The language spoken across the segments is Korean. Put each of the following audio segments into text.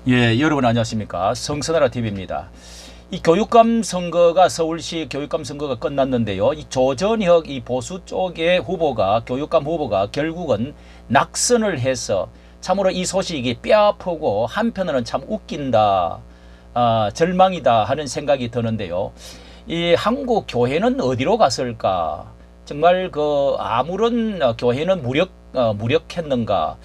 예, 여러분 안녕하십니까. 성선하라 TV입니다. 이 교육감 선거가 서울시 교육감 선거가 끝났는데요. 이 조전혁 이 보수 쪽의 후보가 교육감 후보가 결국은 낙선을 해서 참으로 이 소식이 뼈아프고 한편으로는 참 웃긴다, 절망이다 하는 생각이 드는데요. 이 한국 교회는 어디로 갔을까? 정말 그 아무런 교회는 무력했는가?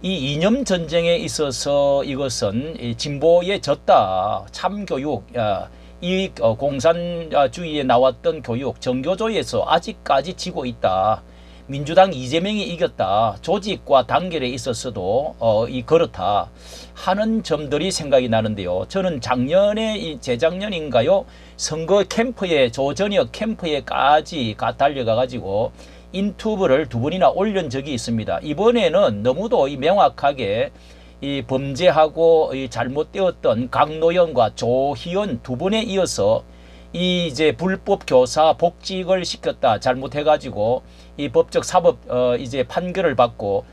이 이념 전쟁에 있어서 이것은 진보에 졌다. 참교육, 이 공산주의에 나왔던 교육, 정교조에서 아직까지 지고 있다. 민주당 이재명이 이겼다. 조직과 단결에 있어서도 그렇다 하는 점들이 생각이 나는데요. 저는 작년에 재작년인가요? 선거 캠프에 조전혁 캠프에까지 달려가 가지고 인투브를 두 번이나 올린 적이 있습니다. 이번에는 너무도 명확하게 이 범죄하고 이 잘못되었던 강노현과 조희연 두 번에 이어서 이 이제 불법 교사 복직을 시켰다 잘못해가지고 이 법적 사법 이제 판결을 받고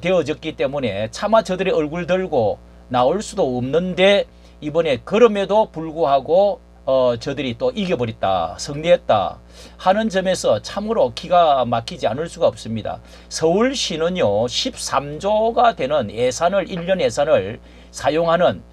되어졌기 때문에 차마 저들의 얼굴 들고 나올 수도 없는데 이번에 그럼에도 불구하고 저들이 또 이겨버렸다, 승리했다 하는 점에서 참으로 기가 막히지 않을 수가 없습니다. 서울시는요 13조가 되는 예산을 1년 예산을 사용하는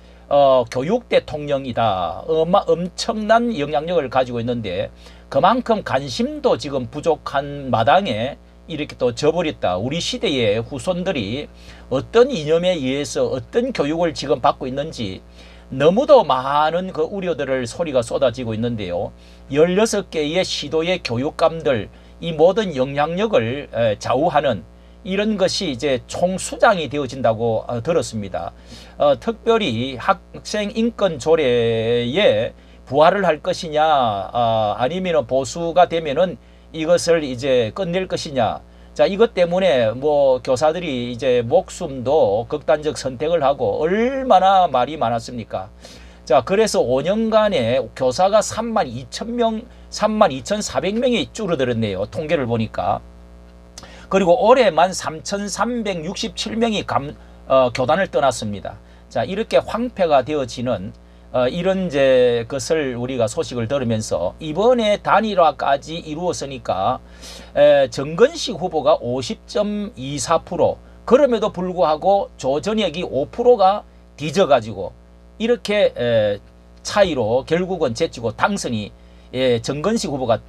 교육 대통령이다. 엄청난 영향력을 가지고 있는데 그만큼 관심도 지금 부족한 마당에 이렇게 또 져버렸다. 우리 시대의 후손들이 어떤 이념에 의해서 어떤 교육을 지금 받고 있는지 너무도 많은 그 우려들을 소리가 쏟아지고 있는데요. 16개의 시도의 교육감들 이 모든 영향력을 좌우하는 이런 것이 이제 총수장이 되어진다고 들었습니다. 특별히 학생 인권 조례에 부활을 할 것이냐, 아니면 보수가 되면은 이것을 이제 끝낼 것이냐. 자, 이것 때문에 뭐 교사들이 이제 목숨도 극단적 선택을 하고 얼마나 말이 많았습니까? 자, 그래서 5년간에 교사가 32,000명, 32,400명이 줄어들었네요. 통계를 보니까. 그리고 올해만 3,367명이 교단을 떠났습니다. 자, 이렇게 황폐가 되어지는 이런 이제 것을 우리가 소식을 들으면서 이번에 단일화까지 이루었으니까 정근식 후보가 50.24% 그럼에도 불구하고 조전혁이 5%가 뒤져가지고 이렇게 차이로 결국은 제치고 당선이 정근식 후보가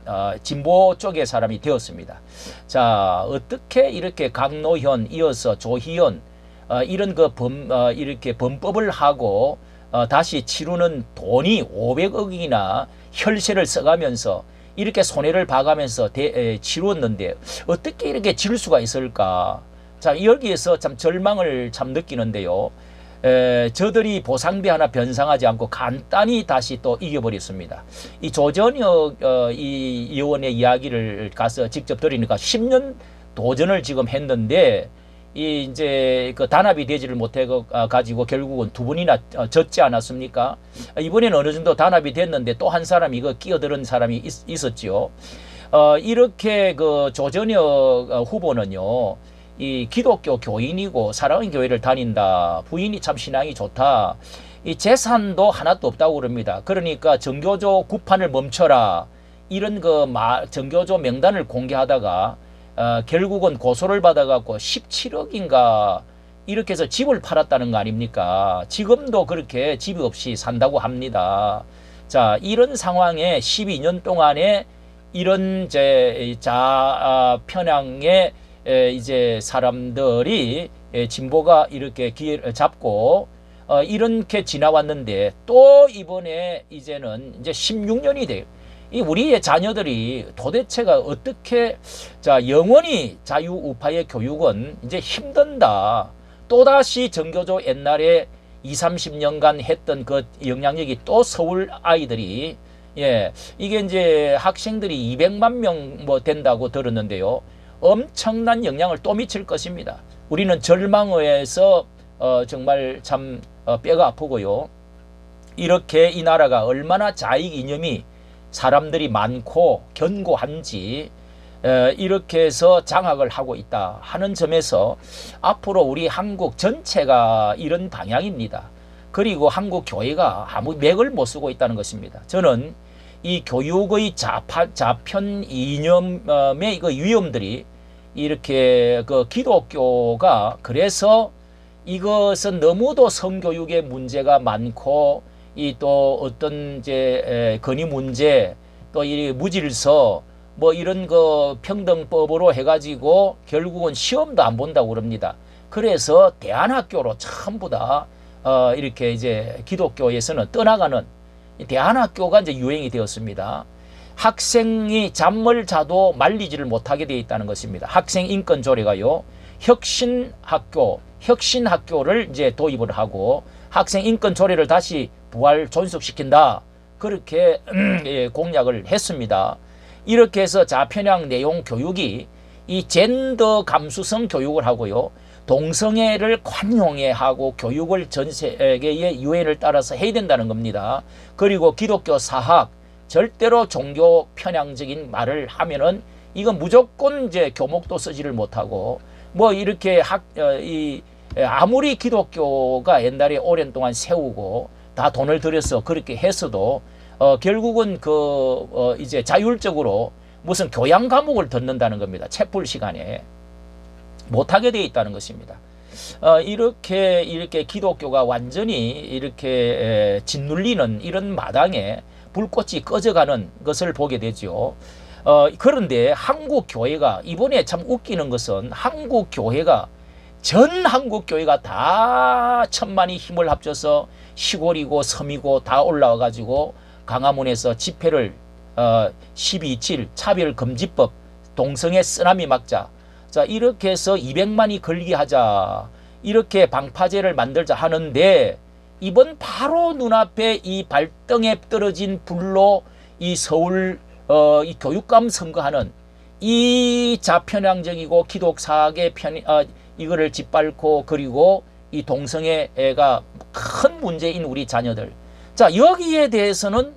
진보 쪽의 사람이 되었습니다. 자, 어떻게 이렇게 강노현 이어서 조희연 이런 이렇게 범법을 하고 다시 치르는 돈이 500억이나 혈세를 써가면서 이렇게 손해를 봐가면서 치루었는데 어떻게 이렇게 질 수가 있을까? 자, 여기에서 참 절망을 참 느끼는데요. 저들이 보상비 하나 변상하지 않고 간단히 다시 또 이겨버렸습니다. 이 조전혁 이 의원의 이야기를 가서 직접 들으니까 10년 도전을 지금 했는데 이 이제 그 단합이 되지를 못해 가지고 결국은 두 번이나 졌지 않았습니까? 이번에는 어느 정도 단합이 됐는데 또 한 사람이 이거 끼어드는 사람이 있었지요. 이렇게 그 조전혁 후보는요. 이 기독교 교인이고 사랑의 교회를 다닌다. 부인이 참 신앙이 좋다. 이 재산도 하나도 없다고 그럽니다. 그러니까 정교조 구판을 멈춰라. 이런 정교조 명단을 공개하다가 결국은 고소를 받아갖고 17억인가 이렇게 해서 집을 팔았다는 거 아닙니까? 지금도 그렇게 집이 없이 산다고 합니다. 자, 이런 상황에 12년 동안에 이런 편향의 이제 사람들이 진보가 이렇게 기회를 잡고 이렇게 지나왔는데 또 이번에 이제는 이제 16년이 돼요. 이 우리의 자녀들이 도대체가 어떻게 영원히 자유우파의 교육은 이제 힘든다. 또다시 정교조 옛날에 20-30년간 했던 그 영향력이 또 서울 아이들이 이게 이제 학생들이 200만 명 뭐 된다고 들었는데요. 엄청난 영향을 또 미칠 것입니다. 우리는 절망에서 정말 참 뼈가 아프고요. 이렇게 이 나라가 얼마나 자익 이념이 사람들이 많고 견고한지 이렇게 해서 장악을 하고 있다 하는 점에서 앞으로 우리 한국 전체가 이런 방향입니다. 그리고 한국 교회가 아무 맥을 못 쓰고 있다는 것입니다. 저는 이 교육의 자편 이념의 그 위험들이 이렇게 그 기독교가 그래서 이것은 너무도 성교육의 문제가 많고 이 또 어떤 이제 건의 문제 또 이 무질서 뭐 이런 그 평등법으로 해가지고 결국은 시험도 안 본다고 그럽니다. 그래서 대안학교로 전부 다 이렇게 이제 기독교에서는 떠나가는 대안학교가 이제 유행이 되었습니다. 학생이 잠을 자도 말리지를 못하게 되어 있다는 것입니다. 학생 인권 조례가요, 혁신학교를 이제 도입을 하고 학생 인권 조례를 다시 부활 존속시킨다. 그렇게 공약을 했습니다. 이렇게 해서 좌편향 내용 교육이 이 젠더 감수성 교육을 하고요, 동성애를 관용해 하고 교육을 전 세계의 유엔을 따라서 해야 된다는 겁니다. 그리고 기독교 사학, 절대로 종교 편향적인 말을 하면은 이건 무조건 이제 교목도 쓰지를 못하고 뭐 이렇게 아무리 기독교가 옛날에 오랜 동안 세우고 다 돈을 들여서 그렇게 했어도 결국은 이제 자율적으로 무슨 교양 과목을 듣는다는 겁니다. 채플 시간에 못하게 되어 있다는 것입니다. 이렇게 기독교가 완전히 이렇게 짓눌리는 이런 마당에 불꽃이 꺼져가는 것을 보게 되죠. 그런데 한국 교회가 이번에 참 웃기는 것은 전 한국 교회가 다 천만이 힘을 합쳐서 시골이고 섬이고 다 올라와 가지고 광화문에서 집회를 12.7 차별금지법 동성애 쓰나미 막자, 자 이렇게 해서 200만이 걸기하자, 이렇게 방파제를 만들자 하는데 이번 바로 눈앞에 이 발등에 떨어진 불로 이 서울 이 교육감 선거하는 이 좌편향적이고 기독사학의 이거를 짓밟고 그리고 이 동성애가 큰 문제인 우리 자녀들, 자 여기에 대해서는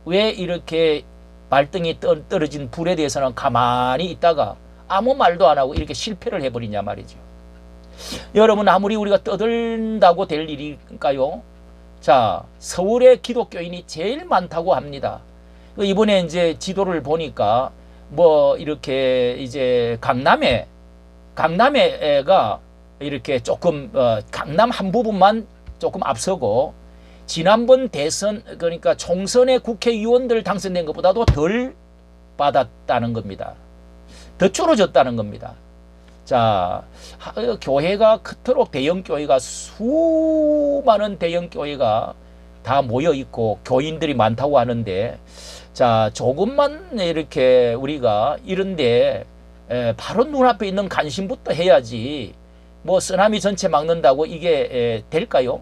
왜 이렇게 발등이 떨어진 불에 대해서는 가만히 있다가 아무 말도 안 하고 이렇게 실패를 해버리냐 말이죠. 여러분, 아무리 우리가 떠들다고 될 일일까요? 자, 서울에 기독교인이 제일 많다고 합니다. 이번에 이제 지도를 보니까 뭐 이렇게 이제 강남에가 이렇게 조금 강남 한 부분만 조금 앞서고 지난번 대선 그러니까 총선의 국회의원들 당선된 것보다도 덜 받았다는 겁니다. 더 줄어졌다는 겁니다. 자, 교회가 그토록 대형교회가 수많은 대형교회가 다 모여있고 교인들이 많다고 하는데, 자 조금만 이렇게 우리가 이런데 바로 눈앞에 있는 관심부터 해야지 뭐 쓰나미 전체 막는다고 이게 될까요?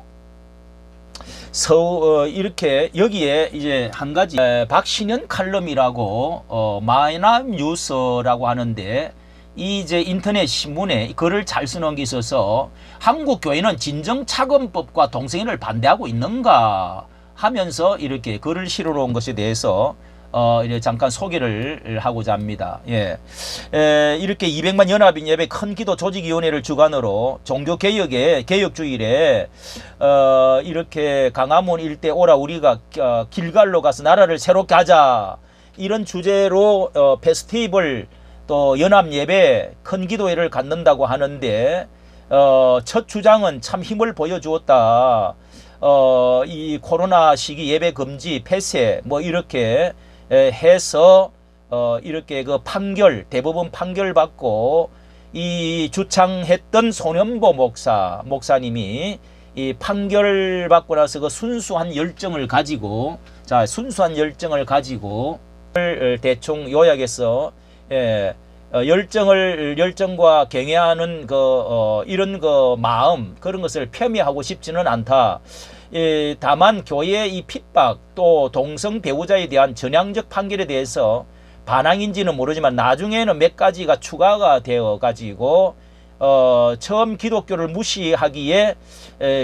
이렇게 여기에 이제 한 가지 박신현 칼럼이라고 마이남 뉴스라고 하는데, 이 이제 인터넷 신문에 글을 잘 쓰는 게 있어서 한국 교회는 진정차금법과 동성애를 반대하고 있는가 하면서 이렇게 글을 실어 놓은 것에 대해서 이렇게 잠깐 소개를 하고자 합니다. 예. 이렇게 200만 연합인 예배 큰기도 조직위원회를 주관으로 종교개혁의 개혁주일에 이렇게 강화문 일대 오라 우리가 길갈로 가서 나라를 새롭게 하자, 이런 주제로 페스티벌 또 연합예배 큰기도회를 갖는다고 하는데, 첫 주장은 참 힘을 보여주었다. 이 코로나 시기 예배 금지 폐쇄 뭐 이렇게 해서 이렇게 그 대법원 판결 받고 이 주창했던 손현보 목사님이 이 판결 받고 나서 그 순수한 열정을 가지고 대충 요약해서 열정과 경외하는 이런 마음, 그런 것을 폄훼하고 싶지는 않다. 다만 교회의 이 핍박 또 동성 배우자에 대한 전향적 판결에 대해서 반항인지는 모르지만 나중에는 몇 가지가 추가가 되어 가지고 처음 기독교를 무시하기에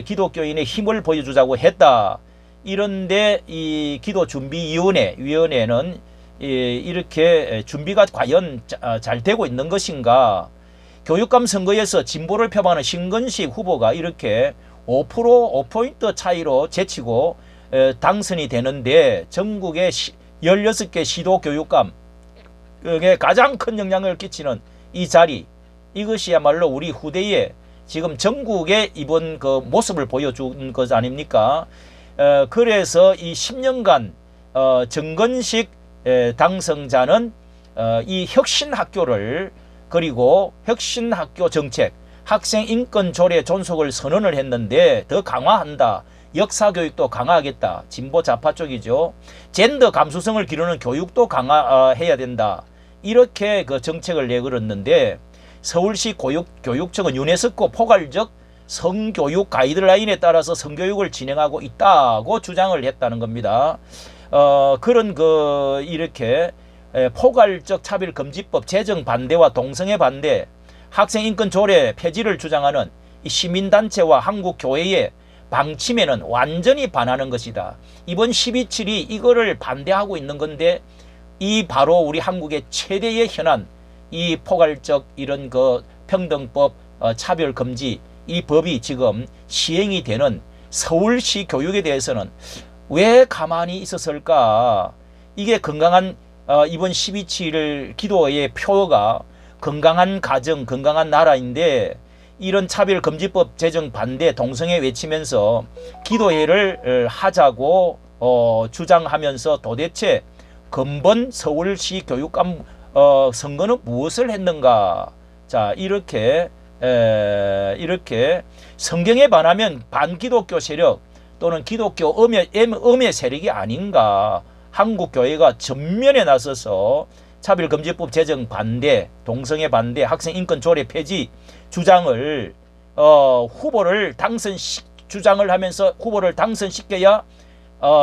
기독교인의 힘을 보여주자고 했다. 이런데 이 기도준비위원회는 이렇게 준비가 과연 잘 되고 있는 것인가? 교육감 선거에서 진보를 표방하는 신건식 후보가 이렇게 5% 5포인트 차이로 제치고 당선이 되는데 전국의 16개 시도 교육감에 가장 큰 영향을 끼치는 이 자리, 이것이야말로 우리 후대에 지금 전국에 이번 그 모습을 보여준 것 아닙니까? 그래서 이 10년간 정건식 당선자는 이 혁신학교를, 그리고 혁신학교 정책, 학생 인권 조례 존속을 선언을 했는데 더 강화한다. 역사교육도 강화하겠다. 진보 좌파 쪽이죠. 젠더 감수성을 기르는 교육도 강화해야 된다. 이렇게 그 정책을 내걸었는데 서울시 교육청은 유네스코 포괄적 성교육 가이드라인에 따라서 성교육을 진행하고 있다고 주장을 했다는 겁니다. 그런 이렇게 포괄적 차별금지법 제정 반대와 동성애 반대, 학생 인권 조례 폐지를 주장하는 이 시민단체와 한국교회의 방침에는 완전히 반하는 것이다. 이번 12.7이 이거를 반대하고 있는 건데, 이 바로 우리 한국의 최대의 현안, 이 포괄적 이런 그 평등법 차별금지, 이 법이 지금 시행이 되는 서울시 교육에 대해서는 왜 가만히 있었을까? 이게 건강한 이번 12.7 기도의 표어가 건강한 가정, 건강한 나라인데, 이런 차별금지법 제정 반대 동성애 외치면서 기도회를 하자고 주장하면서 도대체 근본 서울시 교육감 선거는 무엇을 했는가? 자, 이렇게 성경에 반하면 반기독교 세력 또는 기독교 음의 세력이 아닌가? 한국교회가 전면에 나서서 차별금지법 제정 반대, 동성애 반대, 학생 인권 조례 폐지 주장을 후보를 주장을 하면서 후보를 당선시켜야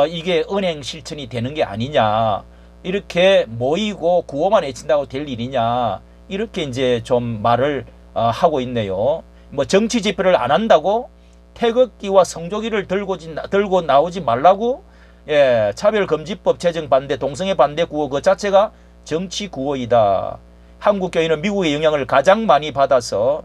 이게 은행 실천이 되는 게 아니냐, 이렇게 모이고 구호만 외친다고 될 일이냐, 이렇게 이제 좀 말을 하고 있네요. 뭐 정치 집회를 안 한다고 태극기와 성조기를 들고 나오지 말라고, 차별금지법 제정 반대, 동성애 반대 구호 그 자체가 정치 구호이다. 한국교회는 미국의 영향을 가장 많이 받아서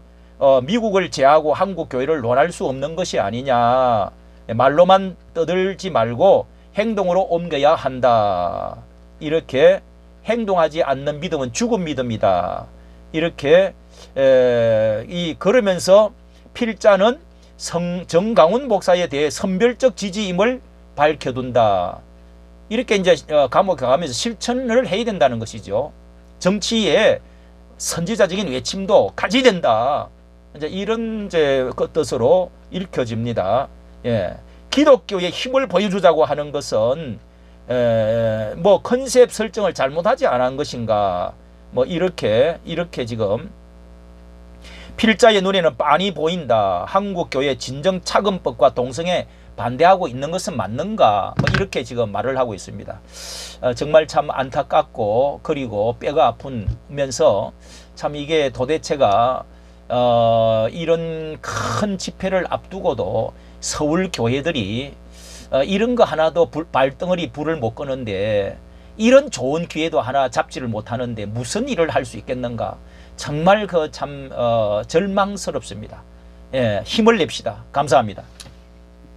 미국을 제하고 한국교회를 논할 수 없는 것이 아니냐. 말로만 떠들지 말고 행동으로 옮겨야 한다. 이렇게 행동하지 않는 믿음은 죽은 믿음이다. 이렇게 그러면서 필자는 정강훈 목사에 대해 선별적 지지임을 밝혀둔다. 이렇게 이제 감옥에 가면서 실천을 해야 된다는 것이죠. 정치에 선지자적인 외침도 가져야 된다. 이제 이런 그 뜻으로 읽혀집니다. 기독교의 힘을 보여주자고 하는 것은 뭐 컨셉 설정을 잘못하지 않은 것인가? 뭐 이렇게 지금 필자의 눈에는 빤히 보인다. 한국교회 진정차근법과 동성애 반대하고 있는 것은 맞는가? 뭐 이렇게 지금 말을 하고 있습니다. 정말 참 안타깝고, 그리고 뼈가 아프면서 참 이게 도대체가 이런 큰 집회를 앞두고도 서울 교회들이 이런 거 하나도 발덩어리 불을 못 끄는데, 이런 좋은 기회도 하나 잡지를 못하는데 무슨 일을 할 수 있겠는가? 정말 참 절망스럽습니다. 힘을 냅시다. 감사합니다.